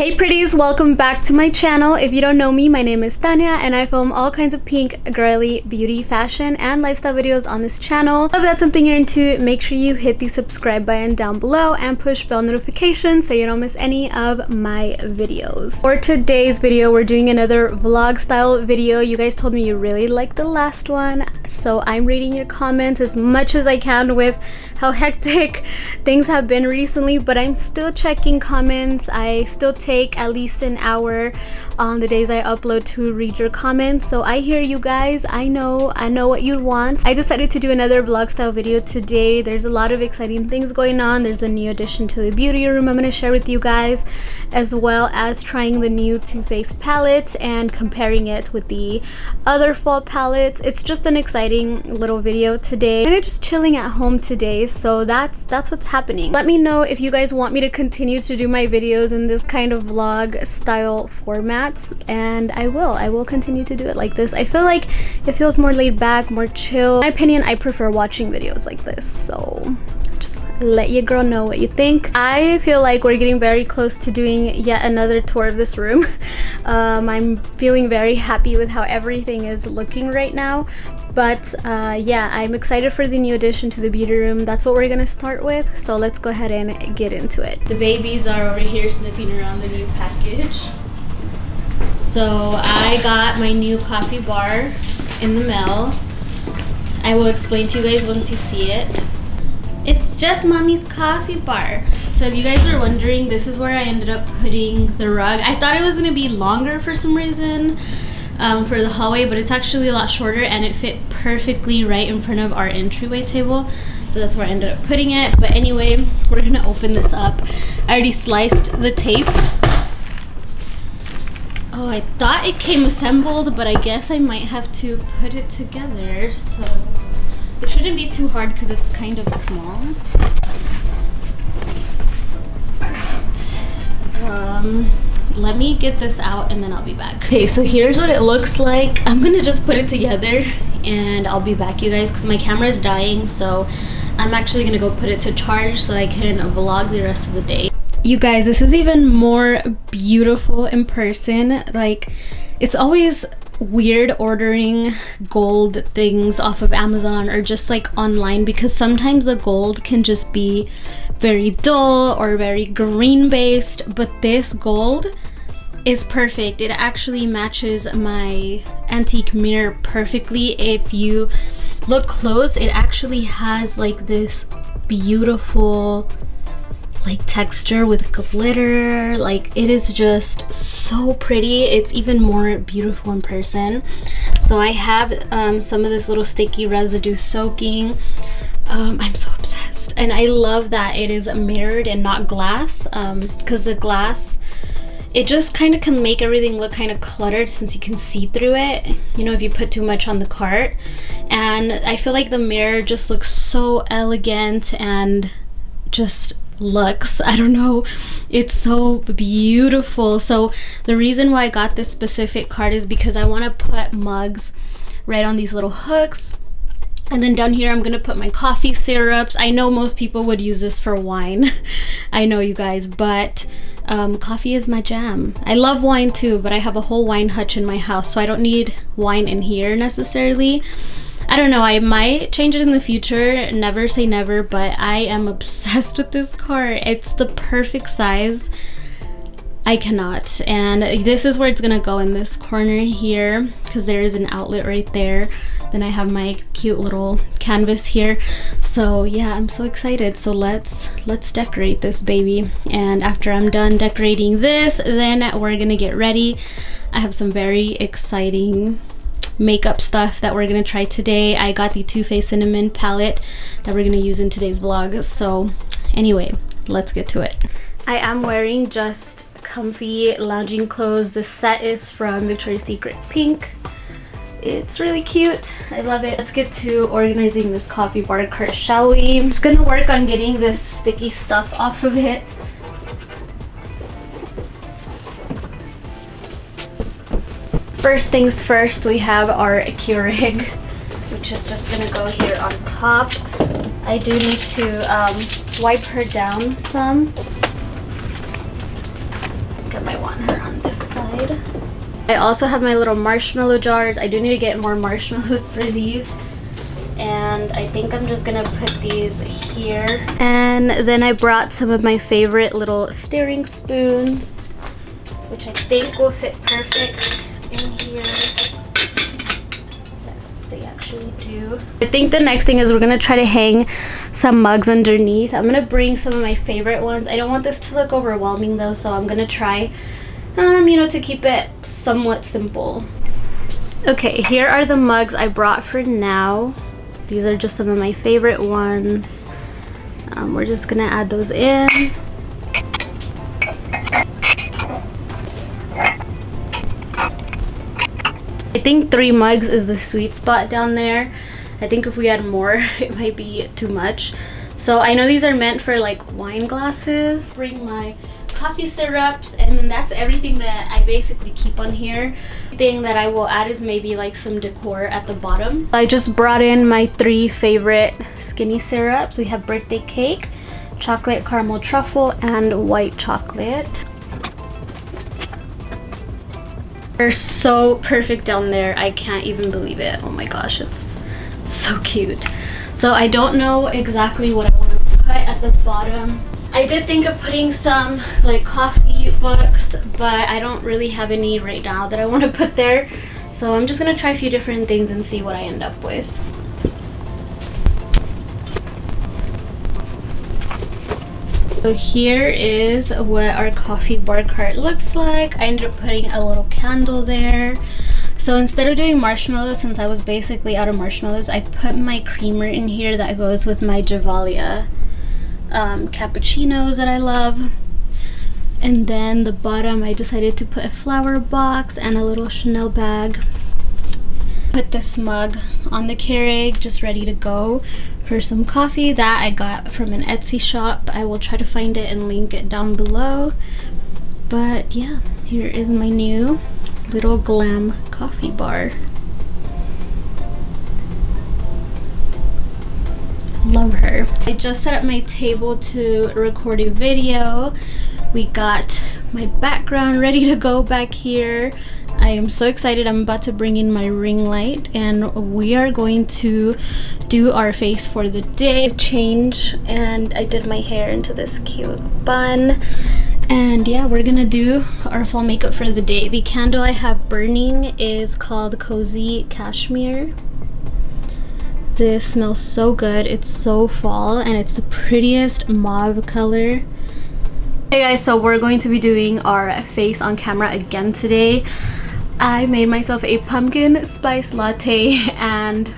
Hey pretties, welcome back to my channel. If you don't know me, my name is Thania and I film all kinds of pink, girly, beauty, fashion, and lifestyle videos on this channel. If that's something you're into, make sure you hit the subscribe button down below and push bell notifications so you don't miss any of my videos. For today's video, we're doing another vlog style video. You guys told me you really liked the last one, so I'm reading your comments as much as I can with how hectic things have been recently, but I'm still checking comments. I still take at least an hour on the days I upload to read your comments, so I hear you guys. I know what you want. I decided to do another vlog style video today. There's a lot of exciting things going on. There's a new addition to the beauty room I'm going to share with you guys, as well as trying the new Toofaced palette and comparing it with the other fall palettes. It's just an exciting little video today, and I'm just chilling at home today, so that's what's happening. Let me know if you guys want me to continue to do my videos in this kind of vlog style format, and I will continue to do it like this. I feel like it feels more laid back, more chill. In my opinion, I prefer watching videos like this, so just let your girl know what you think. I feel like we're getting very close to doing yet another tour of this room. I'm feeling very happy with how everything is looking right now, but yeah, I'm excited for the new addition to the beauty room. That's what we're gonna start with, so let's go ahead and get into it. The babies are over here sniffing around the new package. So I got my new coffee bar in the mail. I will explain to you guys once you see it. It's just mommy's coffee bar. So if you guys are wondering, this is where I ended up putting the rug. I thought it was gonna be longer for some reason for the hallway, but it's actually a lot shorter and it fit perfectly right in front of our entryway table. So that's where I ended up putting it. But anyway, we're gonna open this up. I already sliced the tape. Oh, I thought it came assembled, but I guess I might have to put it together. So it shouldn't be too hard because it's kind of small. Alright. Let me get this out and then I'll be back. Okay, so here's what it looks like. I'm gonna just put it together and I'll be back, you guys, because my camera is dying. So I'm actually gonna go put it to charge so I can vlog the rest of the day. You guys, this is even more beautiful in person. Like, it's always weird ordering gold things off of Amazon or just like online, because sometimes the gold can just be very dull or very green based, but this gold is perfect. It actually matches my antique mirror perfectly. If you look close, it actually has like this beautiful like texture with glitter. Like, it is just so pretty. It's even more beautiful in person. So I have some of this little sticky residue soaking. I'm so obsessed, and I love that it is mirrored and not glass, because the glass, it just kind of can make everything look kind of cluttered since you can see through it, you know, if you put too much on the cart. And I feel like the mirror just looks so elegant and just looks, I don't know, it's so beautiful. So the reason why I got this specific card is because I want to put mugs right on these little hooks, and then down here I'm gonna put my coffee syrups. I know most people would use this for wine. I know, you guys, but coffee is my jam. I love wine too, but I have a whole wine hutch in my house, so I don't need wine in here necessarily. I don't know, I might change it in the future, never say never, but I am obsessed with this cart. It's the perfect size. I cannot. And this is where it's gonna go, in this corner here, because there is an outlet right there. Then I have my cute little canvas here. So yeah, I'm so excited. So let's decorate this baby. And after I'm done decorating this, then we're gonna get ready. I have some very exciting makeup stuff that we're gonna try today. I got the Toofaced cinnamon palette that we're gonna use in today's vlog. So anyway, let's get to it. I am wearing just comfy lounging clothes. This set is from Victoria's Secret Pink. It's really cute. I love it. Let's get to organizing this coffee bar cart, shall we? I'm just gonna work on getting this sticky stuff off of it. First things first, we have our Keurig, which is just gonna go here on top. I do need to wipe her down some. Get I want her on this side. I also have my little marshmallow jars. I do need to get more marshmallows for these. And I think I'm just gonna put these here. And then I brought some of my favorite little stirring spoons, which I think will fit perfect in here. Yes, they actually do. I think the next thing is we're gonna try to hang some mugs underneath. I'm gonna bring some of my favorite ones. I don't want this to look overwhelming though, so I'm gonna try, you know, to keep it somewhat simple. Okay, here are the mugs I brought for now. These are just some of my favorite ones. We're just gonna add those in. I think 3 mugs is the sweet spot down there. I think if we add more, it might be too much. So I know these are meant for like wine glasses. Bring my coffee syrups, and then that's everything that I basically keep on here. The thing that I will add is maybe like some decor at the bottom. I just brought in my 3 favorite skinny syrups. We have birthday cake, chocolate caramel truffle, and white chocolate. They're so perfect down there. I can't even believe it. Oh my gosh, it's so cute. So I don't know exactly what I want to put at the bottom. I did think of putting some like coffee books, but I don't really have any right now that I want to put there. So I'm just gonna try a few different things and see what I end up with. So here is what our coffee bar cart looks like. I ended up putting a little candle there. So instead of doing marshmallows, since I was basically out of marshmallows, I put my creamer in here that goes with my Javalia cappuccinos that I love. And then the bottom, I decided to put a flower box and a little Chanel bag. Put this mug on the Keurig, just ready to go for some coffee that I got from an Etsy shop. I will try to find it and link it down below. But yeah, here is my new little glam coffee bar. Love her. I just set up my table to record a video. We got my background ready to go back here. I am so excited. I'm about to bring in my ring light and we are going to do our face for the day. Change, and I did my hair into this cute bun. And yeah, we're gonna do our fall makeup for the day. The candle I have burning is called Cozy Cashmere. This smells so good. It's so fall and it's the prettiest mauve color. Hey guys, so we're going to be doing our face on camera again today. I made myself a pumpkin spice latte and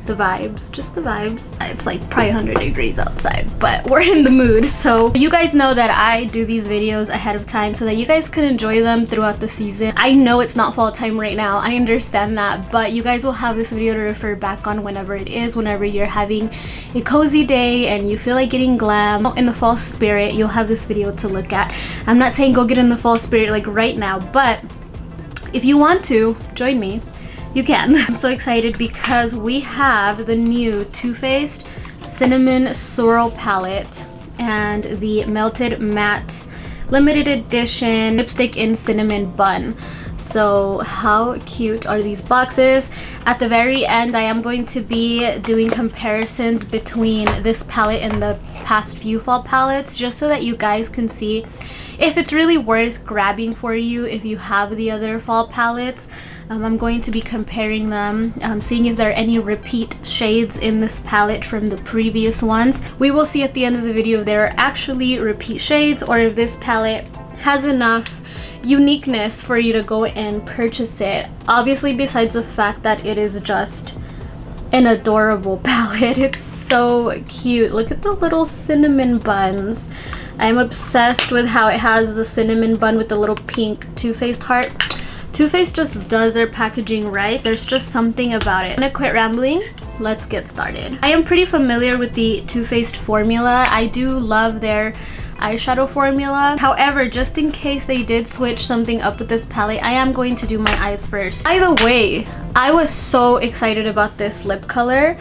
the vibes, just the vibes. It's like probably 100 degrees outside, but we're in the mood. So you guys know that I do these videos ahead of time so that you guys can enjoy them throughout the season. I know it's not fall time right now, I understand that, but you guys will have this video to refer back on whenever it is, whenever you're having a cozy day and you feel like getting glam in the fall spirit. You'll have this video to look at. I'm not saying go get in the fall spirit like right now, but if you want to join me, you can. I'm so excited because we have the new Too Faced Cinnamon Swirl palette and the Melted Matte limited edition lipstick in cinnamon bun. So how cute are these boxes? At the very end, I am going to be doing comparisons between this palette and the past few fall palettes, just so that you guys can see if it's really worth grabbing for you if you have the other fall palettes. I'm going to be comparing them, seeing if there are any repeat shades in this palette from the previous ones. We will see at the end of the video if there are actually repeat shades or if this palette has enough uniqueness for you to go and purchase it. Obviously, besides the fact that it is just an adorable palette. It's so cute. Look at the little cinnamon buns. I'm obsessed with how it has the cinnamon bun with the little pink Too Faced heart. Too Faced just does their packaging right. There's just something about it. I'm gonna quit rambling. Let's get started. I am pretty familiar with the Too Faced formula. I do love their eyeshadow formula. However, just in case they did switch something up with this palette, I am going to do my eyes first. By the way, I was so excited about this lip color.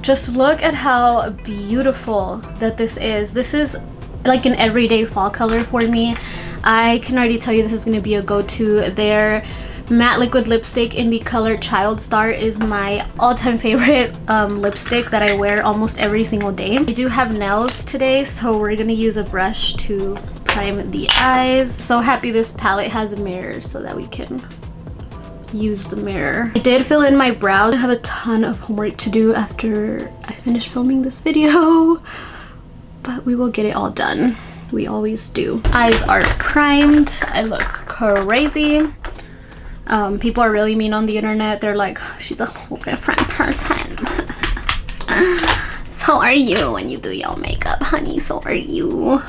Just look at how beautiful that this is. This is like an everyday fall color for me. I can already tell you this is going to be a go-to. Their matte liquid lipstick in the color Child Star is my all-time favorite lipstick that I wear almost every single day. I do have nails today, so we're gonna use a brush to prime the eyes. So happy this palette has a mirror so that we can use the mirror. I did fill in my brows. I have a ton of homework to do after I finish filming this video, but we will get it all done. We always do. Eyes are primed. I look crazy. People are really mean on the internet. They're like, she's a whole different person. So are you when you do your makeup, honey. So are you.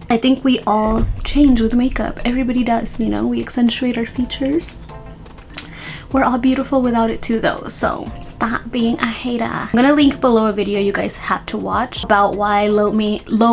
I think we all change with makeup. Everybody does, you know. We accentuate our features. We're all beautiful without it too though, so stop being a hater. I'm gonna link below a video you guys have to watch about why low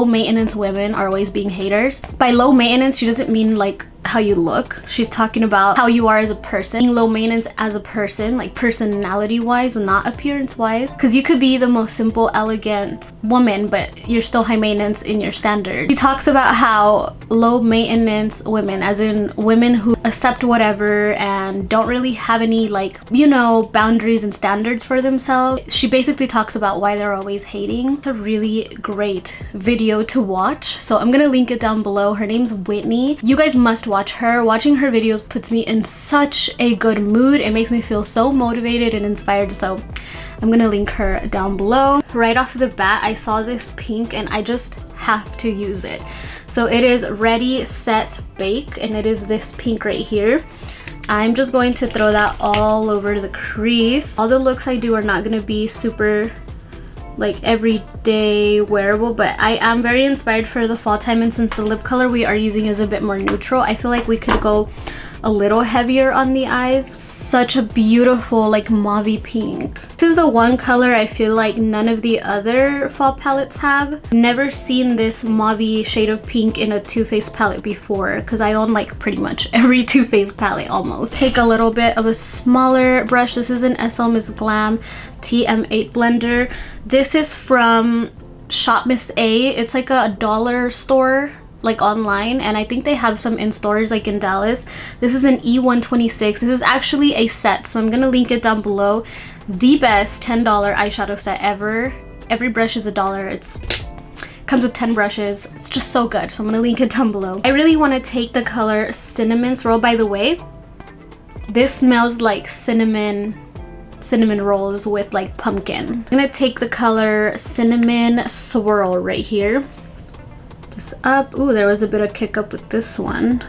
maintenance women are always being haters. By low maintenance, she doesn't mean like how you look. She's talking about how you are as a person. Being low maintenance as a person, like personality wise, not appearance wise, because you could be the most simple, elegant woman, but you're still high maintenance in your standards. She talks about how low maintenance women, as in women who accept whatever and don't really have any, like, you know, boundaries and standards for themselves. She basically talks about why they're always hating. It's a really great video to watch, so I'm gonna link it down below. Her name's Whitney. You guys must watch her. Watching her videos puts me in such a good mood. It makes me feel so motivated and inspired, so I'm gonna link her down below. Right off the bat, I saw this pink and I just have to use it. So it is Ready, Set, Bake, and it is this pink right here. I'm just going to throw that all over the crease. All the looks I do are not gonna be super like everyday wearable, but I am very inspired for the fall time, and since the lip color we are using is a bit more neutral, I feel like we could go a little heavier on the eyes. Such a beautiful like mauve pink. This is the one color I feel like none of the other fall palettes have. Never seen this mauve shade of pink in a Too Faced palette before, because I own like pretty much every Too Faced palette almost. Take a little bit of a smaller brush. This is an SL Miss Glam TM8 blender. This is from Shop Miss A. It's like a dollar store like online, and I think they have some in stores like in Dallas. This is an E126. This is actually a set, so I'm gonna link it down below. The best $10 eyeshadow set ever. Every brush is $1. It's comes with 10 brushes. It's just so good, so I'm gonna link it down below. I really want to take the color Cinnamon Swirl. By the way, this smells like cinnamon rolls with like pumpkin. I'm gonna take the color Cinnamon Swirl right here. This up. Ooh, there was a bit of kick up with this one.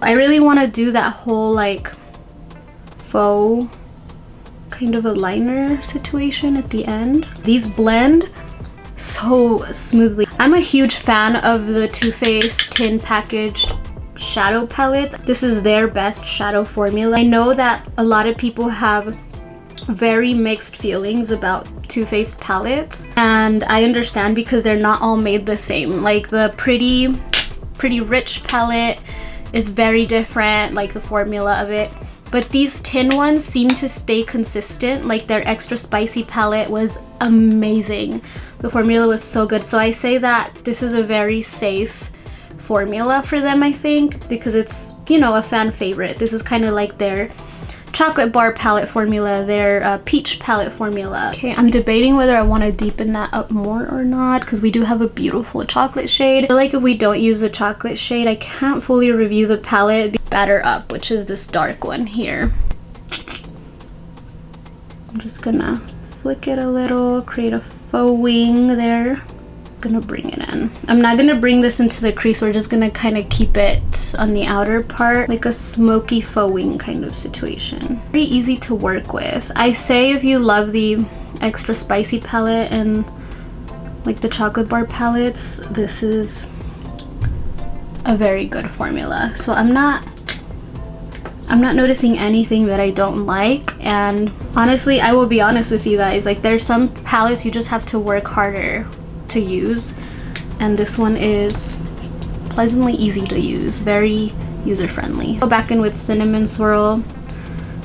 I really want to do that whole like faux kind of a liner situation at the end. These blend so smoothly. I'm a huge fan of the Too Faced tin packaged shadow palette. This is their best shadow formula. I know that a lot of people have very mixed feelings about Too Faced palettes, and I understand because they're not all made the same. Like the Pretty Rich palette is very different, like the formula of it, but these tin ones seem to stay consistent. Like their Extra Spicy palette was amazing. The formula was so good, so I say that this is a very safe formula for them, I think, because it's, you know, a fan favorite. This is kind of like their chocolate bar palette formula, their peach palette formula. Okay, I'm debating whether I want to deepen that up more or not, because we do have a beautiful chocolate shade. I feel like if we don't use the chocolate shade, I can't fully review the palette. Batter Up, which is this dark one here. I'm just gonna flick it a little, create a faux wing there. Gonna bring it in. I'm not gonna bring this into the crease. We're just gonna kind of keep it on the outer part, like a smoky faux wing kind of situation. Very easy to work with. I say if you love the Extra Spicy palette and like the chocolate bar palettes, this is a very good formula. So I'm not noticing anything that I don't like, and honestly, I will be honest with you guys, like there's some palettes you just have to work harder to use, and this one is pleasantly easy to use, very user-friendly. Go back in with Cinnamon Swirl,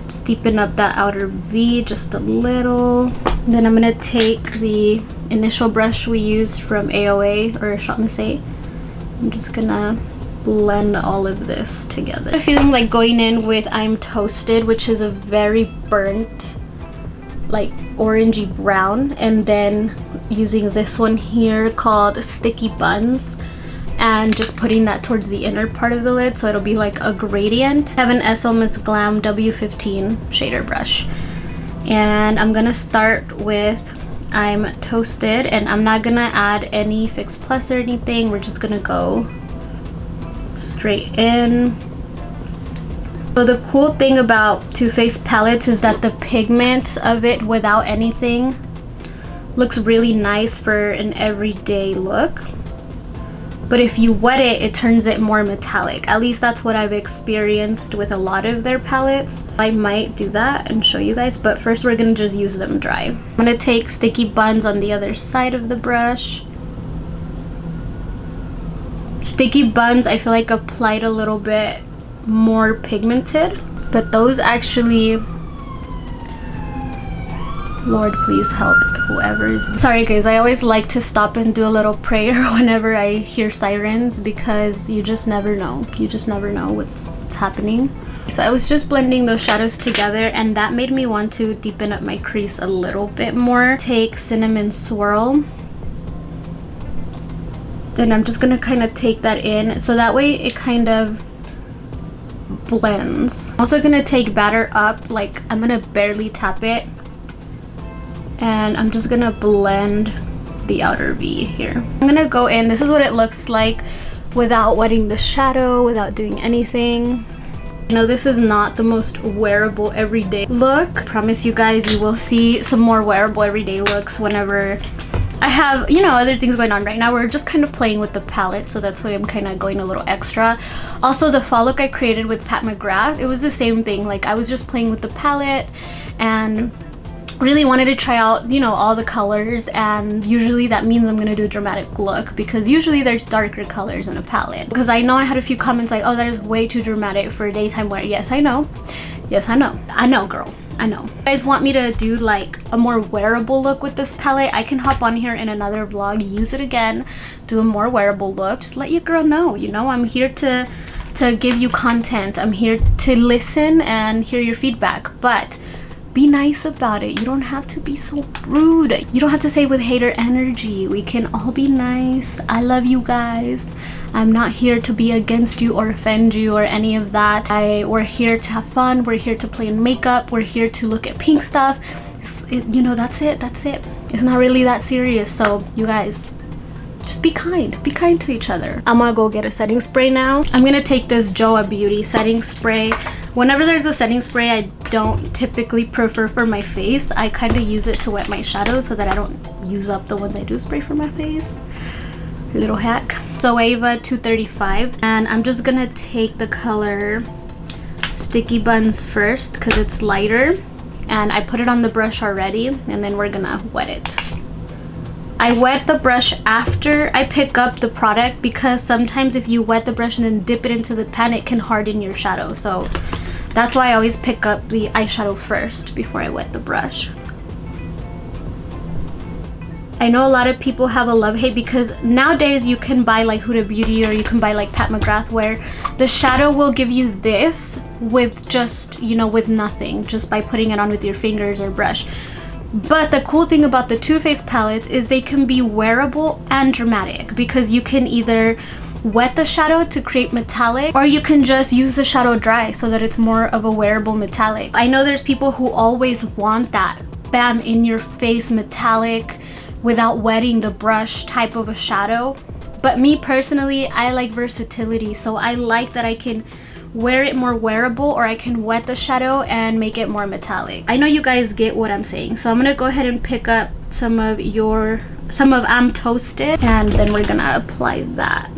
just deepen up that outer V just a little. Then I'm gonna take the initial brush we used from AOA or Shop Miss A. I'm just gonna blend all of this together. I'm feeling like going in with I'm Toasted, which is a very burnt, like orangey brown, and then using this one here called Sticky Buns, and just putting that towards the inner part of the lid so it'll be like a gradient. I have an SL Miss Glam W15 shader brush, and I'm gonna start with I'm Toasted, and I'm not gonna add any Fix Plus or anything. We're just gonna go straight in. So the cool thing about Too Faced palettes is that the pigment of it without anything looks really nice for an everyday look. But if you wet it, it turns it more metallic. At least that's what I've experienced with a lot of their palettes. I might do that and show you guys, but first we're gonna just use them dry. I'm gonna take Sticky Buns on the other side of the brush. Sticky Buns, I feel like applied a little bit more pigmented, but those actually, Lord please help whoever is. Sorry guys, I always like to stop and do a little prayer whenever I hear sirens, because you just never know. You just never know what's happening. So I was just blending those shadows together, and that made me want to deepen up my crease a little bit more. Take Cinnamon Swirl, then I'm just gonna kind of take that in so that way it kind of blends. I'm also gonna take Batter Up, like I'm gonna barely tap it, and I'm just gonna blend the outer V here. I'm gonna go in. This is what it looks like without wetting the shadow, without doing anything. You know, this is not the most wearable everyday look. I promise you guys, you will see some more wearable everyday looks whenever I have, you know, other things going on. Right now we're just kind of playing with the palette, so that's why I'm kind of going a little extra. Also, the fall look I created with Pat McGrath, it was the same thing. Like, I was just playing with the palette and really wanted to try out, you know, all the colors, and usually that means I'm gonna do a dramatic look because usually there's darker colors in a palette. Because I know I had a few comments like, oh, that is way too dramatic for daytime wear. Yes, I know. Yes, I know. I know, girl. I know. If you guys want me to do like a more wearable look with this palette, I can hop on here in another vlog, use it again, do a more wearable look. Just let your girl know, you know, I'm here to give you content. I'm here to listen and hear your feedback, but be nice about it. You don't have to be so rude. You don't have to say with hater energy. We can all be nice. I love you guys. I'm not here to be against you or offend you or any of that. We're here to have fun. We're here to play in makeup. We're here to look at pink stuff. You know, that's it. That's it. It's not really that serious. So you guys, just be kind. Be kind to each other. I'm gonna go get a setting spray now. I'm gonna take this Joa Beauty setting spray. Whenever there's a setting spray I don't typically prefer for my face, I kind of use it to wet my shadows so that I don't use up the ones I do spray for my face. Little hack. Zoeva 235, and I'm just gonna take the color Sticky Buns first because it's lighter, and I put it on the brush already, and then we're gonna wet it. I wet the brush after I pick up the product because sometimes if you wet the brush and then dip it into the pan, it can harden your shadow. So that's why I always pick up the eyeshadow first before I wet the brush. I know a lot of people have a love-hate because nowadays you can buy like Huda Beauty or you can buy like Pat McGrath where the shadow will give you this with just, you know, with nothing, just by putting it on with your fingers or brush. But the cool thing about the Too Faced palettes is they can be wearable and dramatic because you can either wet the shadow to create metallic, or you can just use the shadow dry so that it's more of a wearable metallic. I know there's people who always want that bam in your face metallic without wetting the brush type of a shadow, but me personally, I like versatility, so I like that I can wear it more wearable, or I can wet the shadow and make it more metallic. I know you guys get what I'm saying, so I'm gonna go ahead and pick up some of I'm Toasted, and then we're gonna apply that.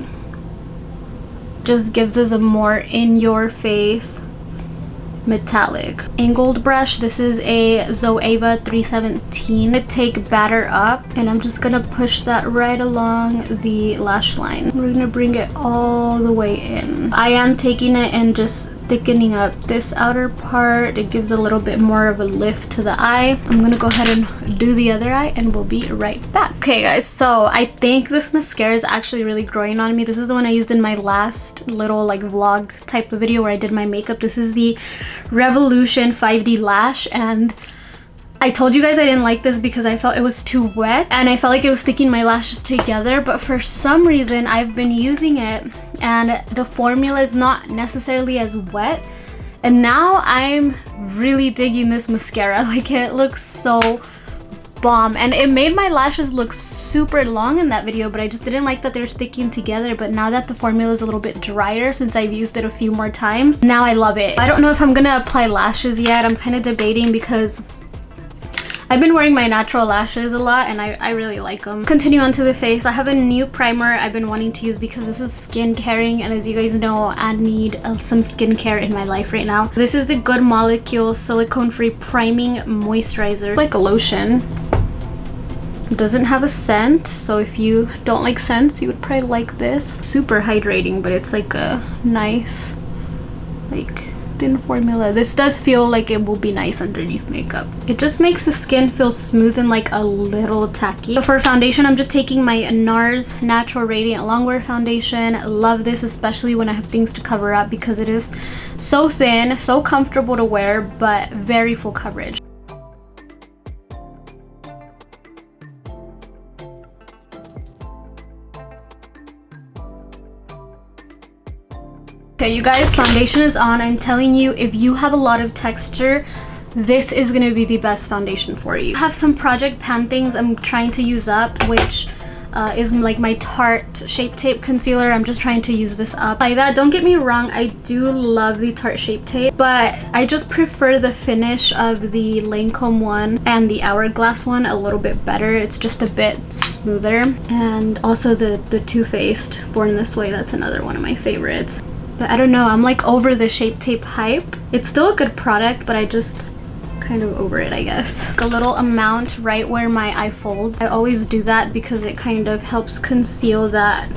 Just gives us a more in your face metallic. Angled brush, this is a Zoeva 317. I take Batter Up, and I'm just gonna push that right along the lash line. We're gonna bring it all the way in. I am taking it and just thickening up this outer part. It gives a little bit more of a lift to the eye. I'm gonna go ahead and do the other eye and we'll be right back. Okay guys, so I think this mascara is actually really growing on me. This is the one I used in my last little like vlog type of video where I did my makeup. This is the Revolution 5D Lash, and I told you guys I didn't like this because I felt it was too wet and I felt like it was sticking my lashes together, but for some reason I've been using it and the formula is not necessarily as wet, and now I'm really digging this mascara. Like, it looks so bomb, and it made my lashes look super long in that video, but I just didn't like that they're sticking together. But now that the formula is a little bit drier since I've used it a few more times, now I love it. I don't know if I'm gonna apply lashes yet. I'm kind of debating because I've been wearing my natural lashes a lot and I really like them. Continue on to the face. I have a new primer I've been wanting to use because this is skin caring, and as you guys know, I need some skincare in my life right now. This is the Good Molecule silicone free priming moisturizer. It's like a lotion. It doesn't have a scent, so if you don't like scents you would probably like this. Super hydrating, but it's like a nice like thin formula. This does feel like it will be nice underneath makeup. It just makes the skin feel smooth and like a little tacky. So for foundation, I'm just taking my NARS Natural Radiant Longwear foundation. Love this, especially when I have things to cover up, because it is so thin, so comfortable to wear, but very full coverage. Okay, you guys, foundation is on. I'm telling you, if you have a lot of texture, this is gonna be the best foundation for you. I have some Project Pan things I'm trying to use up, which is like my Tarte Shape Tape concealer. I'm just trying to use this up. Like that, don't get me wrong, I do love the Tarte Shape Tape, but I just prefer the finish of the Lancome one and the Hourglass one a little bit better. It's just a bit smoother. And also the Toofaced Born This Way, that's another one of my favorites. But I don't know, I'm like over the Shape Tape hype. It's still a good product, but I just kind of over it, I guess. A little amount right where my eye folds. I always do that because it kind of helps conceal that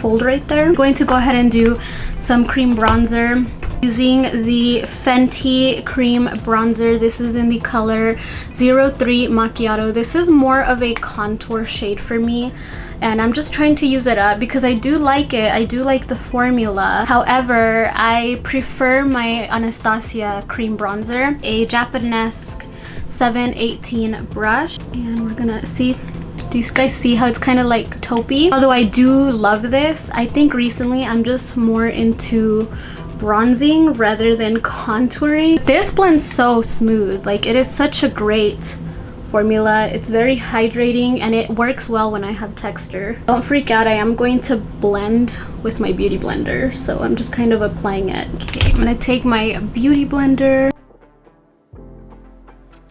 fold right there. I'm going to go ahead and do some cream bronzer using the Fenty cream bronzer. This is in the color 03 Macchiato. This is more of a contour shade for me, and I'm just trying to use it up because I do like it. I do like the formula. However, I prefer my Anastasia cream bronzer, a Japanesque 718 brush, and we're gonna see. Do you guys see how it's kind of like taupey? Although I do love this, I think recently I'm just more into bronzing rather than contouring. This blends so smooth. Like, it is such a great formula. It's very hydrating and it works well when I have texture. Don't freak out, I am going to blend with my beauty blender, so I'm just kind of applying it. Okay, I'm gonna take my beauty blender.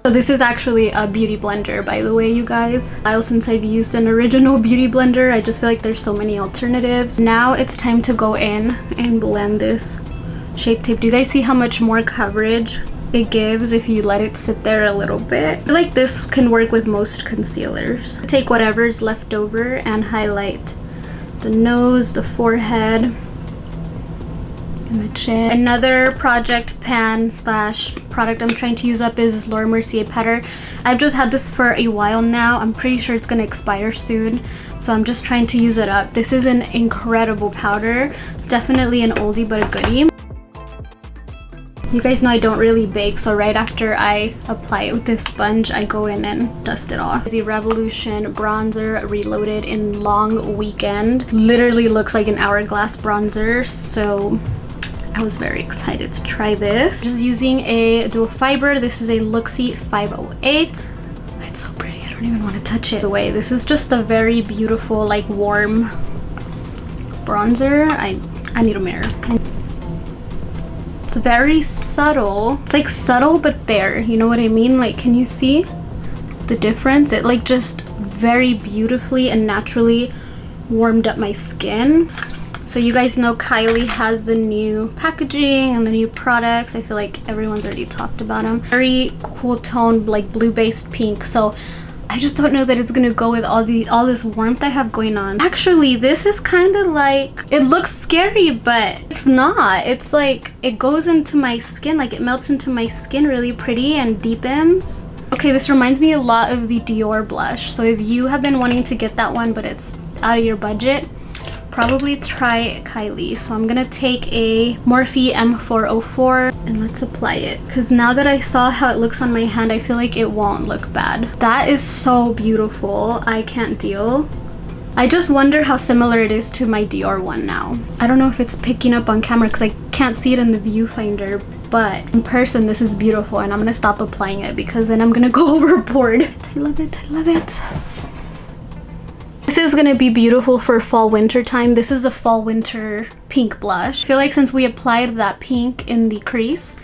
So this is actually a beauty blender, by the way, you guys. Since I've used an original beauty blender, I just feel like there's so many alternatives. Now it's time to go in and blend this Shape Tape. Do you guys see how much more coverage it gives if you let it sit there a little bit? I feel like this can work with most concealers. Take whatever's left over and highlight the nose, the forehead, and the chin. Another Project Pan slash product I'm trying to use up is Laura Mercier powder. I've just had this for a while now. I'm pretty sure it's gonna expire soon, so I'm just trying to use it up. This is an incredible powder. Definitely an oldie but a goodie. You guys know I don't really bake, so right after I apply it with this sponge, I go in and dust it off. The Revolution bronzer Reloaded in Long Weekend. Literally looks like an Hourglass bronzer, so I was very excited to try this. Just using a dual fiber. This is a Luxie 508. It's so pretty, I don't even want to touch it away. This is just a very beautiful, like, warm bronzer. I need a mirror. It's very subtle. It's like subtle but there, you know what I mean? Like, can you see the difference? It like just very beautifully and naturally warmed up my skin. So you guys know Kylie has the new packaging and the new products. I feel like everyone's already talked about them. Very cool tone, like blue based pink. So I just don't know that it's gonna go with all this warmth I have going on. Actually, this is kind of like, it looks scary, but it's not. It's like, it goes into my skin, like it melts into my skin really pretty and deepens. Okay, this reminds me a lot of the Dior blush. So if you have been wanting to get that one, but it's out of your budget, probably try Kylie. So I'm gonna take a Morphe M404 and let's apply it. Because now that I saw how it looks on my hand, I feel like it won't look bad. That is so beautiful. I can't deal. I just wonder how similar it is to my Dior one now. I don't know if it's picking up on camera because I can't see it in the viewfinder, but in person this is beautiful, and I'm gonna stop applying it because then I'm gonna go overboard. I love it, I love it. This is gonna be beautiful for fall winter time. This is a fall winter pink blush. I feel like since we applied that pink in the crease,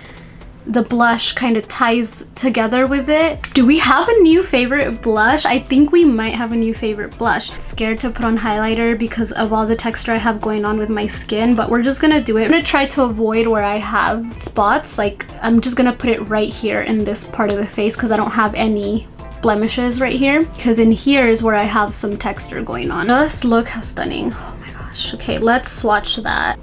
the blush kind of ties together with it. Do we have a new favorite blush? I think we might have a new favorite blush. Scared to put on highlighter because of all the texture I have going on with my skin, but we're just gonna do it. I'm gonna try to avoid where I have spots. Like, I'm just gonna put it right here in this part of the face because I don't have any blemishes right here, because in here is where I have some texture going on. Just look how stunning. Oh my gosh. Okay, let's swatch that.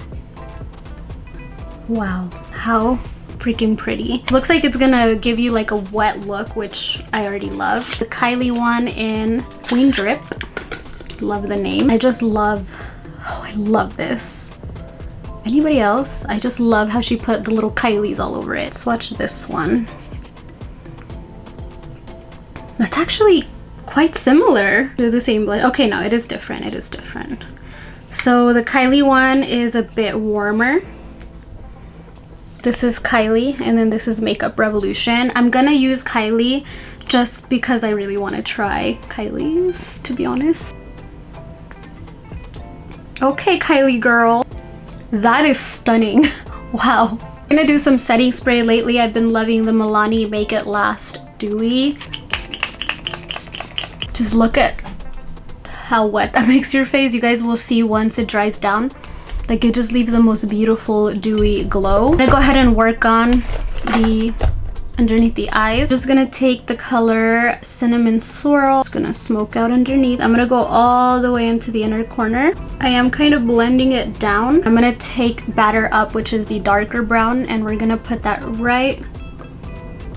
Wow, how freaking pretty. Looks like it's gonna give you like a wet look, which I already love. The Kylie one in Queen Drip. Love the name. I just love, oh, I love this. Anybody else? I just love how she put the little Kylies all over it. Swatch this one. That's actually quite similar to the same blend. Okay, no, it is different. It is different. So the Kylie one is a bit warmer. This is Kylie, and then this is Makeup Revolution. I'm gonna use Kylie just because I really want to try Kylie's, to be honest. Okay, Kylie girl. That is stunning. Wow. I'm gonna do some setting spray. Lately, I've been loving the Milani Make It Last Dewy. Just look at how wet that makes your face. You guys will see once it dries down. Like, it just leaves the most beautiful dewy glow. I'm gonna go ahead and work on the underneath the eyes. Just gonna take the color Cinnamon Swirl. Just gonna smoke out underneath. I'm gonna go all the way into the inner corner. I am kind of blending it down. I'm gonna take Batter Up, which is the darker brown, and we're gonna put that right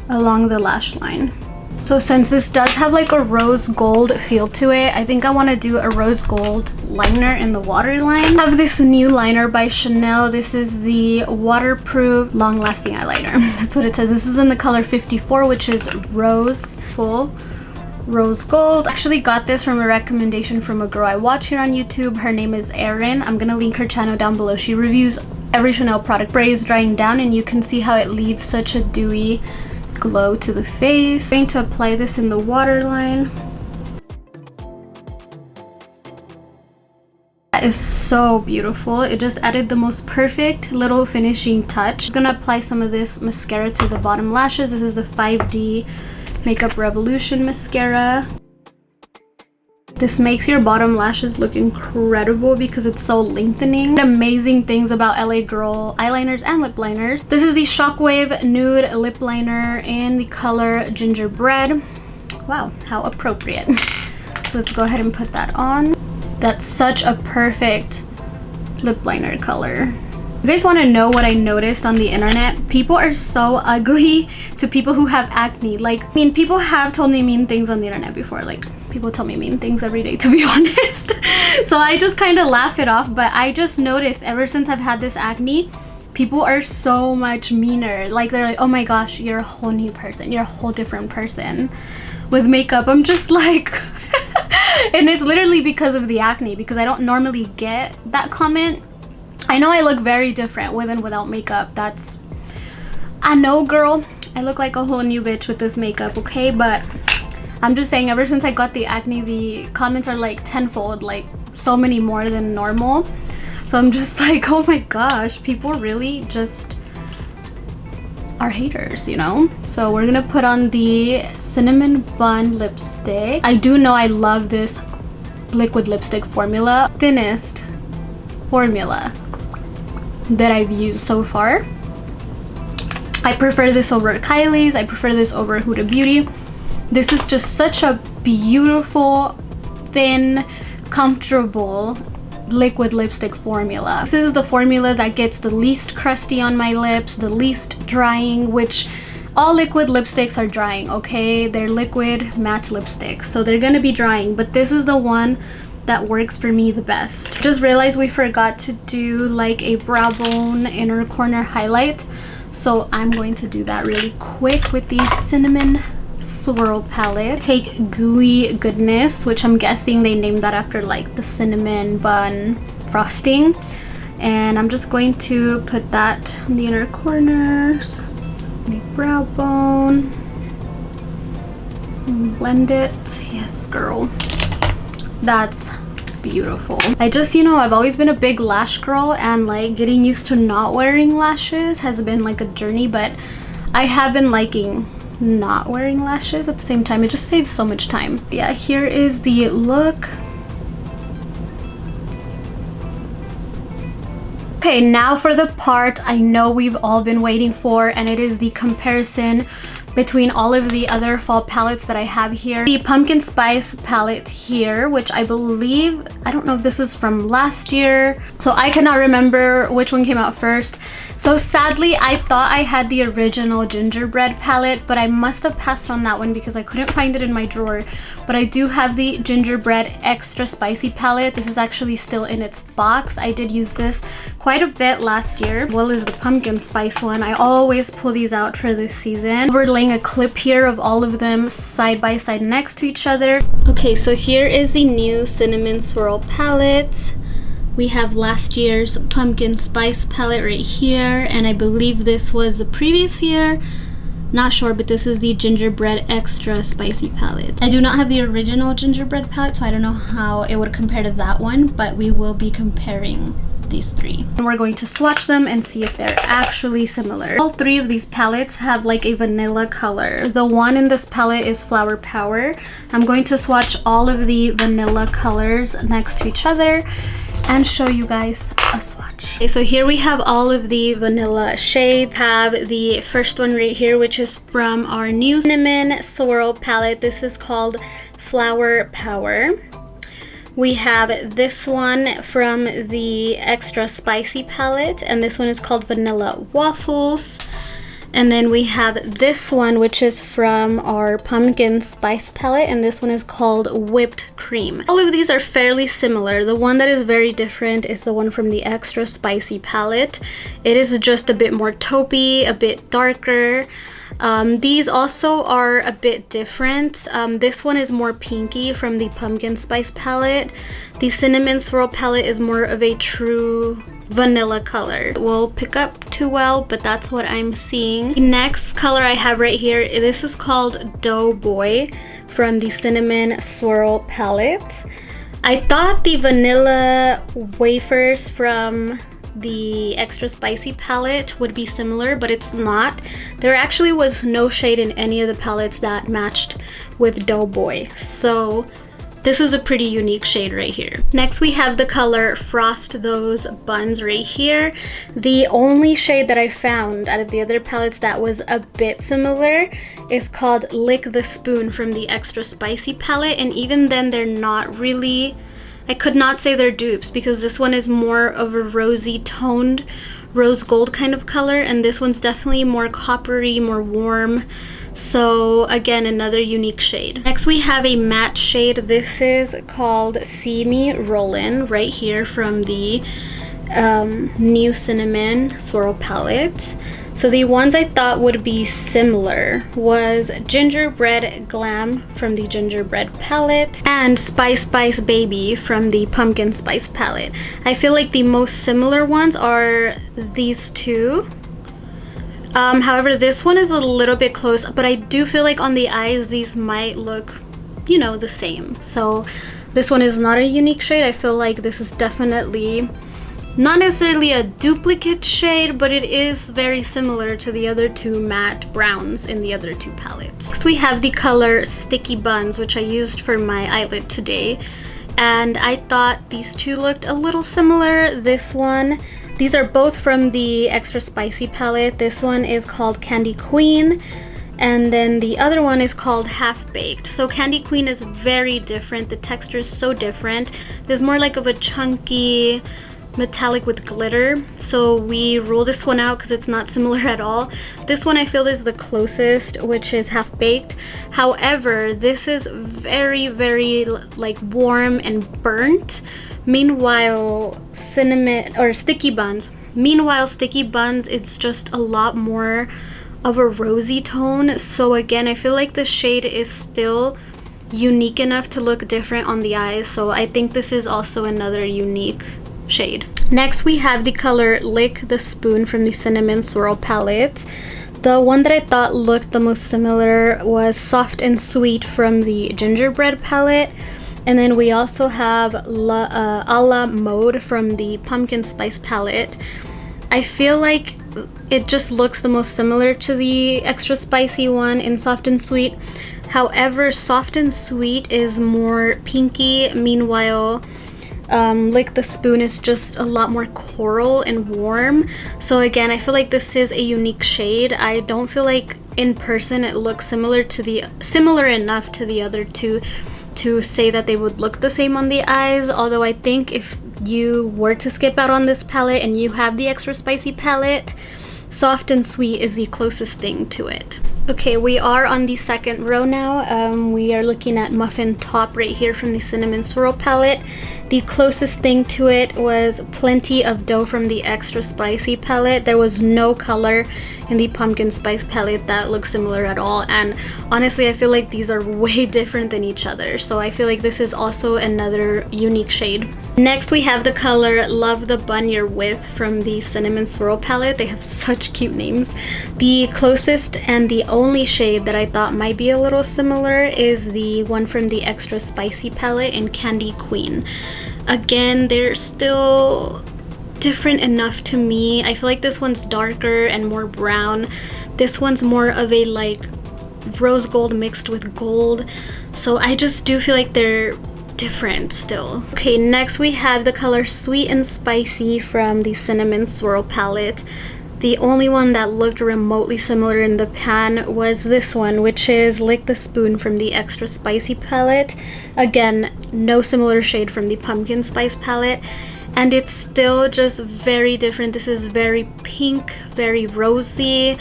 along the lash line. So since this does have like a rose gold feel to it, I think I want to do a rose gold liner in the waterline. I have this new liner by Chanel. This is the waterproof long lasting eyeliner. That's what it says. This is in the color 54, which is rose full rose gold. I actually got this from a recommendation from a girl I watch here on YouTube. Her name is Erin. I'm gonna link her channel down below. She reviews every Chanel product. Spray is drying down and you can see how it leaves such a dewy glow to the face. I'm going to apply this in the waterline. That is so beautiful. It just added the most perfect little finishing touch. I'm gonna apply some of this mascara to the bottom lashes. This is the 5D Makeup Revolution mascara. This makes your bottom lashes look incredible because it's so lengthening. Amazing things about LA Girl eyeliners and lip liners. This is the Shockwave Nude Lip Liner in the color Gingerbread. Wow, how appropriate. So let's go ahead and put that on. That's such a perfect lip liner color. You guys want to know what I noticed on the internet? People are so ugly to people who have acne. Like, I mean, people have told me mean things on the internet before. Like, people tell me mean things every day, to be honest. So I just kind of laugh it off. But I just noticed ever since I've had this acne, people are so much meaner. Like, they're like, oh my gosh, you're a whole new person. You're a whole different person with makeup. I'm just like... And it's literally because of the acne, because I don't normally get that comment. I know I look very different with and without makeup. That's... I know, girl. I look like a whole new bitch with this makeup, okay? But I'm just saying, ever since I got the acne, the comments are like tenfold, like so many more than normal. So I'm just like, oh my gosh, people really just are haters, you know? So we're gonna put on the Cinnamon Bun lipstick. I do know I love this liquid lipstick formula. Thinnest formula that I've used so far. I prefer this over Kylie's. I prefer this over Huda Beauty. This is just such a beautiful, thin, comfortable liquid lipstick formula. This is the formula that gets the least crusty on my lips, the least drying, which all liquid lipsticks are drying, okay? They're liquid matte lipsticks, so they're gonna be drying, but this is the one that works for me the best. Just realized we forgot to do like a brow bone inner corner highlight, so I'm going to do that really quick with the Cinnamon Swirl palette. Take Gooey Goodness, which I'm guessing they named that after like the cinnamon bun frosting, and I'm just going to put that on the inner corners, the brow bone, and blend it. Yes, girl, that's beautiful. I just, you know, I've always been a big lash girl, and like getting used to not wearing lashes has been like a journey, but I have been liking not wearing lashes at the same time. It just saves so much time. Yeah, here is the look. Okay, now for the part I know we've all been waiting for, and it is the comparison between all of the other fall palettes that I have here. The pumpkin spice palette here, which I believe, I don't know if this is from last year, so I cannot remember which one came out first. So sadly, I thought I had the original gingerbread palette, but I must have passed on that one because I couldn't find it in my drawer. But I do have the gingerbread extra spicy palette. This is actually still in its box. I did use this quite a bit last year, as well as the pumpkin spice one. I always pull these out for this season. Overlaying a clip here of all of them side by side next to each other. Okay, so here is the new Cinnamon Swirl palette. We have last year's pumpkin spice palette right here, and I believe this was the previous year. Not sure, but this is the gingerbread extra spicy palette. I do not have the original gingerbread palette, so I don't know how it would compare to that one, but we will be comparing these three. And we're going to swatch them and see if they're actually similar. All three of these palettes have like a vanilla color. The one in this palette is Flower Power. I'm going to swatch all of the vanilla colors next to each other and show you guys a swatch. Okay, so here we have all of the vanilla shades. Have the first one right here, which is from our new Cinnamon Swirl palette. This is called Flower Power. We have this one from the extra spicy palette, and this one is called Vanilla Waffles. And then we have this one, which is from our pumpkin spice palette, and this one is called Whipped Cream. All of these are fairly similar. The one that is very different is the one from the extra spicy palette. It is just a bit more taupey, a bit darker. These also are a bit different. This one is more pinky from the pumpkin spice palette. The Cinnamon Swirl palette is more of a true vanilla color. It won't pick up too well, but that's what I'm seeing. The next color I have right here, this is called Doughboy from the Cinnamon Swirl palette. I thought the vanilla wafers from the extra spicy palette would be similar, but it's not. There actually was no shade in any of the palettes that matched with Doughboy, so this is a pretty unique shade right here. Next we have the color Frost Those Buns right here. The only shade that I found out of the other palettes that was a bit similar is called Lick the Spoon from the extra spicy palette, and even then they're not really, I could not say they're dupes, because this one is more of a rosy toned rose gold kind of color, and this one's definitely more coppery, more warm. So again, another unique shade. Next we have a matte shade. This is called Me Rollin right here from the new Cinnamon Swirl palette. So the ones I thought would be similar was Gingerbread Glam from the Gingerbread palette and Spice Spice Baby from the Pumpkin Spice palette. I feel like the most similar ones are these two. However, this one is a little bit close, but I do feel like on the eyes these might look, you know, the same. So this one is not a unique shade. I feel like this is definitely not necessarily a duplicate shade, but it is very similar to the other two matte browns in the other two palettes. Next we have the color Sticky Buns, which I used for my eyelid today, and I thought these two looked a little similar. These are both from the extra spicy palette. This one is called Candy Queen, And then the other one is called Half Baked. So Candy Queen is very different. The texture is so different. There's more like of a chunky metallic with glitter. So we rule this one out because it's not similar at all. This one I feel is the closest, which is Half Baked. However, this is very, very like warm and burnt. Meanwhile, cinnamon or Sticky Buns. Meanwhile, Sticky Buns, it's just a lot more of a rosy tone. So again, I feel like the shade is still unique enough to look different on the eyes. So I think this is also another unique shade. Next, we have the color Lick the Spoon from the Cinnamon Swirl palette. The one that I thought looked the most similar was Soft and Sweet from the Gingerbread palette. And then we also have A La Mode from the Pumpkin Spice palette. I feel like it just looks the most similar to the extra spicy one in Soft and Sweet. However, Soft and Sweet is more pinky. Meanwhile, Lick the Spoon is just a lot more coral and warm. So again, I feel like this is a unique shade. I don't feel like in person it looks similar enough to the other two to say that they would look the same on the eyes. Although I think if you were to skip out on this palette and you have the extra spicy palette, Soft and Sweet is the closest thing to it. Okay, we are on the second row now. We are looking at Muffin Top right here from the Cinnamon Swirl palette. The closest thing to it was Plenty of Dough from the Extra Spicy palette. There was no color in the Pumpkin Spice palette that looks similar at all. And honestly, I feel like these are way different than each other. So I feel like this is also another unique shade. Next, we have the color Love the Bun You're With from the Cinnamon Swirl palette. They have such cute names. The closest and the only shade that I thought might be a little similar is the one from the Extra Spicy palette in Candy Queen. Again, they're still different enough to me. I feel like this one's darker and more brown. This one's more of a like rose gold mixed with gold. So I just do feel like they're different still. Okay, next we have the color Sweet and Spicy from the Cinnamon Swirl palette. The only one that looked remotely similar in the pan was this one, which is Lick the Spoon from the Extra Spicy palette. Again, no similar shade from the Pumpkin Spice palette. And it's still just very different. This is very pink, very rosy.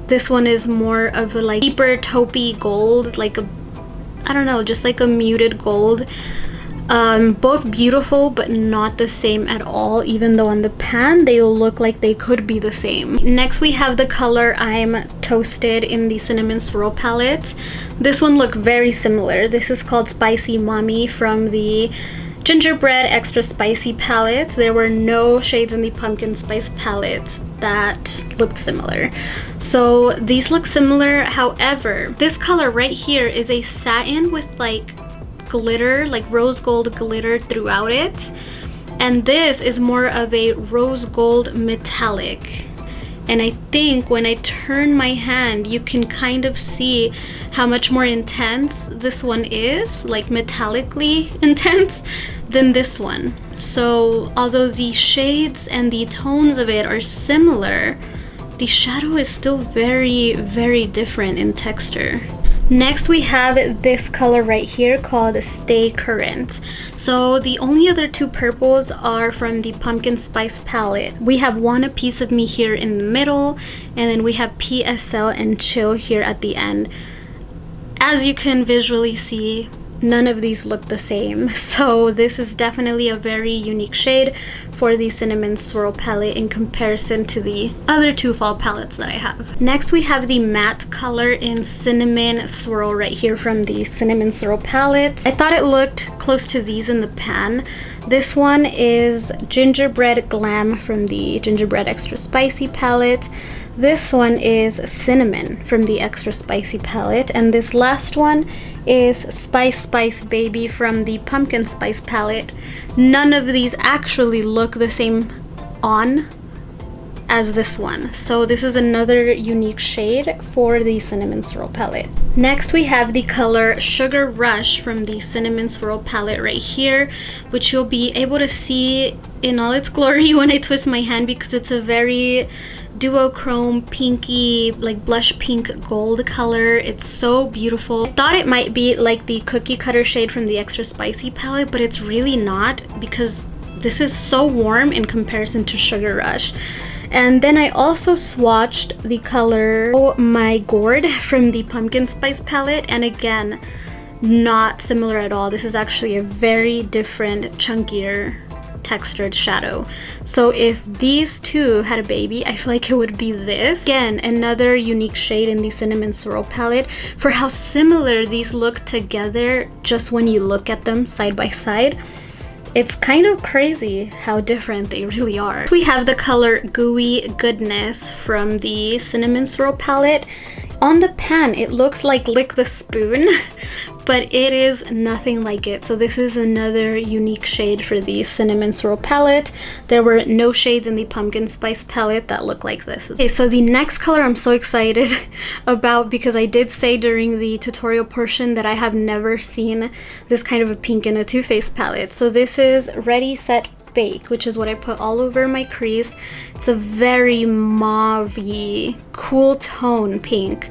This one is more of a like deeper taupey gold, like a, I don't know, just like a muted gold. Both beautiful but not the same at all, even though on the pan they look like they could be the same. Next we have the color I'm Toasted in the Cinnamon Swirl palette. This one looked very similar. This is called Spicy Mommy from the Gingerbread Extra Spicy palette. There were no shades in the Pumpkin Spice palette that looked similar. So these look similar. However, this color right here is a satin with like glitter, like rose gold glitter throughout it, and this is more of a rose gold metallic. And I think when I turn my hand, you can kind of see how much more intense this one is, like metallically intense, than this one. So although the shades and the tones of it are similar, the shadow is still very, very different in texture. Next we have this color right here called Stay Current. So the only other two purples are from the Pumpkin Spice palette. We have One a Piece of Me here in the middle, and then we have PSL and Chill here at the end. As you can visually see, none of these look the same. So this is definitely a very unique shade for the Cinnamon Swirl palette in comparison to the other two fall palettes that I have. Next we have the matte color in Cinnamon Swirl right here from the Cinnamon Swirl palette. I thought it looked close to these in the pan. This one is Gingerbread Glam from the Gingerbread Extra Spicy palette. This one is Cinnamon from the Extra Spicy palette, and this last one is Spice Spice Baby from the Pumpkin Spice palette. None of these actually look the same on as this one. So this is another unique shade for the Cinnamon Swirl palette. Next we have the color Sugar Rush from the Cinnamon Swirl palette right here, which you'll be able to see in all its glory when I twist my hand, because it's a very duochrome pinky, like blush pink gold color. It's so beautiful. I thought it might be like the cookie cutter shade from the Extra Spicy palette, but it's really not, because this is so warm in comparison to Sugar Rush. And then I also swatched the color Oh My Gourd from the Pumpkin Spice palette, and again, not similar at all. This is actually a very different, chunkier textured shadow. So if these two had a baby, I feel like it would be this. Again, another unique shade in the Cinnamon Swirl palette for how similar these look together just when you look at them side by side. It's kind of crazy how different they really are. We have the color Gooey Goodness from the Cinnamon Swirl palette. On the pan, it looks like Lick the Spoon, but it is nothing like it. So this is another unique shade for the Cinnamon Swirl palette. There were no shades in the Pumpkin Spice palette that look like this. Okay, so the next color I'm so excited about, because I did say during the tutorial portion that I have never seen this kind of a pink in a Too Faced palette. So this is Ready, Set, Bake, which is what I put all over my crease. It's a very mauve-y, cool tone pink.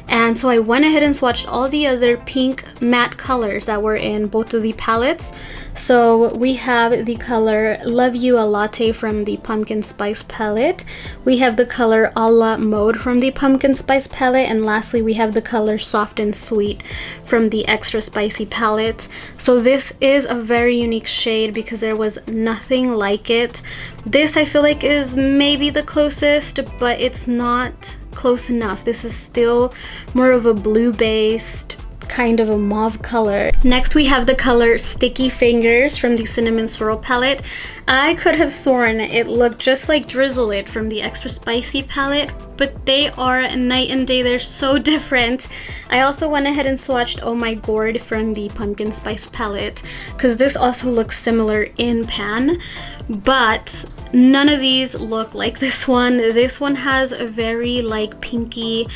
And so I went ahead and swatched all the other pink matte colors that were in both of the palettes. So we have the color Love You a Latte from the Pumpkin Spice palette. We have the color A La Mode from the Pumpkin Spice palette. And lastly, we have the color Soft and Sweet from the Extra Spicy palette. So this is a very unique shade because there was nothing like it. This I feel like is maybe the closest, but it's not close enough. This is still more of a blue based kind of a mauve color. Next we have the color Sticky Fingers from the Cinnamon Swirl palette. I could have sworn it looked just like Drizzle It from the Extra Spicy palette, but they are night and day. They're so different. I also went ahead and swatched Oh My Gourd from the Pumpkin Spice palette, because this also looks similar in pan, but none of these look like this one. This one has a very like pinky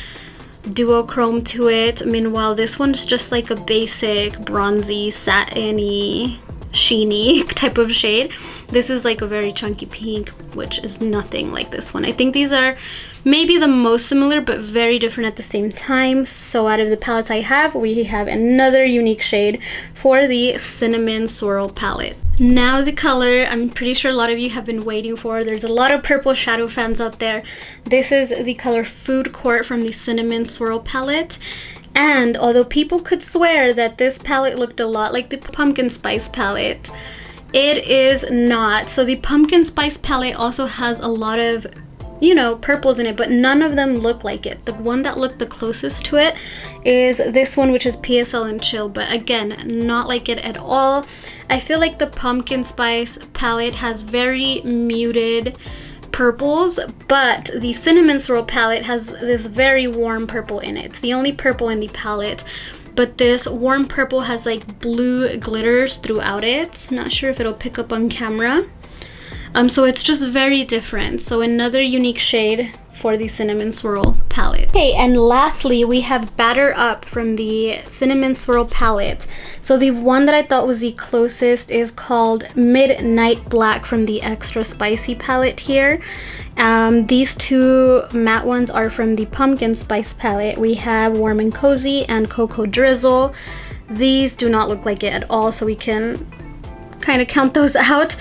duochrome to it. Meanwhile, this one's just like a basic bronzy, satiny, sheeny type of shade. This is like a very chunky pink, which is nothing like this one. I think these are maybe the most similar, but very different at the same time. So out of the palettes I have, we have another unique shade for the Cinnamon Swirl palette. Now the color I'm pretty sure a lot of you have been waiting for. There's a lot of purple shadow fans out there. This is the color Food Court from the Cinnamon Swirl palette. And although people could swear that this palette looked a lot like the Pumpkin Spice palette, it is not. So the Pumpkin Spice palette also has a lot of, you know, purples in it, but none of them look like it. The one that looked the closest to it is this one, which is PSL and Chill, but again, not like it at all. I feel like the Pumpkin Spice palette has very muted purples, but the Cinnamon Swirl palette has this very warm purple in it. It's the only purple in the palette, but this warm purple has like blue glitters throughout it. Not sure if it'll pick up on camera. So it's just very different. So another unique shade for the Cinnamon Swirl palette. Okay, and lastly, we have Batter Up from the Cinnamon Swirl palette. So the one that I thought was the closest is called Midnight Black from the Extra Spicy palette here. These two matte ones are from the Pumpkin Spice palette. We have Warm and Cozy and Cocoa Drizzle. These do not look like it at all, so we can kind of count those out.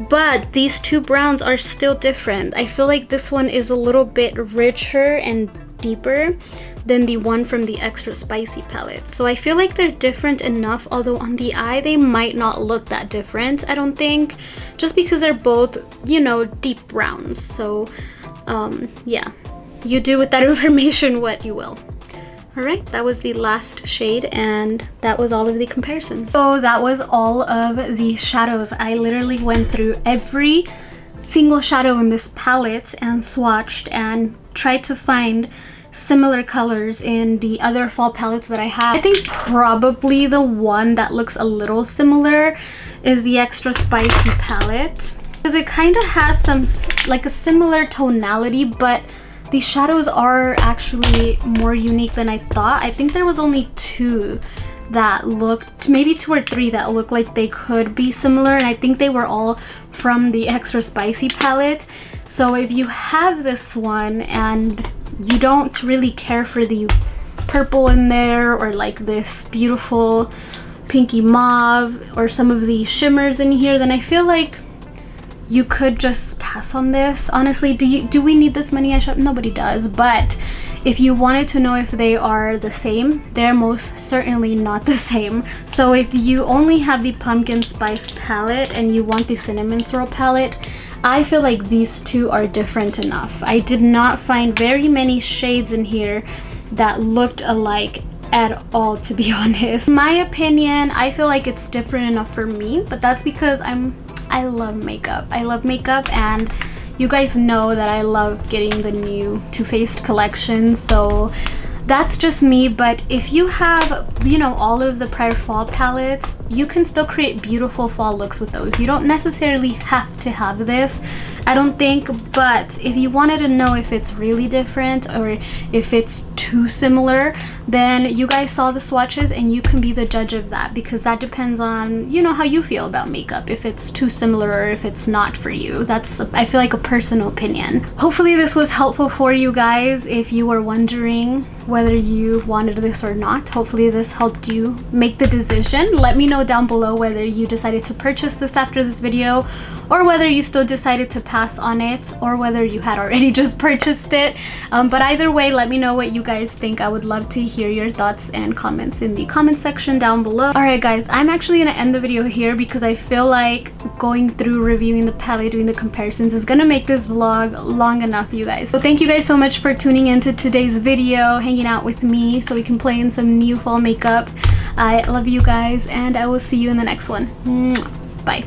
But these two browns are still different. I feel like this one is a little bit richer and deeper than the one from the Extra Spicy palette. So I feel like they're different enough, although on the eye they might not look that different, I don't think, just because they're both, you know, deep browns. So yeah, you do with that information what you will. Alright, that was the last shade, and that was all of the comparisons. So that was all of the shadows. I literally went through every single shadow in this palette and swatched and tried to find similar colors in the other fall palettes that I have. I think probably the one that looks a little similar is the Extra Spicy palette. because it kind of has some like a similar tonality, but the shadows are actually more unique than I thought. I think there was only 2 that looked, maybe 2 or 3 that looked like they could be similar, and I think they were all from the Extra Spicy palette. So if you have this one and you don't really care for the purple in there, or like this beautiful pinky mauve, or some of the shimmers in here, then I feel like you could just pass on this. Honestly, do we need this many eyeshadow? Nobody does. But if you wanted to know if they are the same, they're most certainly not the same. So if you only have the pumpkin spice palette and you want the cinnamon swirl palette, I feel like these 2 are different enough. I did not find very many shades in here that looked alike at all, to be honest. In my opinion, I feel like it's different enough for me, but that's because I love makeup. I love makeup, and you guys know that I love getting the new Toofaced collection, so that's just me. But if you have, you know, all of the prior fall palettes, you can still create beautiful fall looks with those. You don't necessarily have to have this, I don't think, but if you wanted to know if it's really different or if it's too similar, then you guys saw the swatches and you can be the judge of that, because that depends on, you know, how you feel about makeup, if it's too similar or if it's not for you. That's, I feel like, a personal opinion. Hopefully this was helpful for you guys if you were wondering whether you wanted this or not. Hopefully this helped you make the decision. Let me know down below whether you decided to purchase this after this video, or whether you still decided to pass on it, or whether you had already just purchased it. But either way, let me know what you guys think. I would love to hear your thoughts and comments in the comment section down below. Alright guys, I'm actually gonna end the video here because I feel like going through reviewing the palette, doing the comparisons, is gonna make this vlog long enough, you guys. So thank you guys so much for tuning into today's video, hanging out with me so we can play in some new fall makeup. I love you guys, and I will see you in the next one. Bye.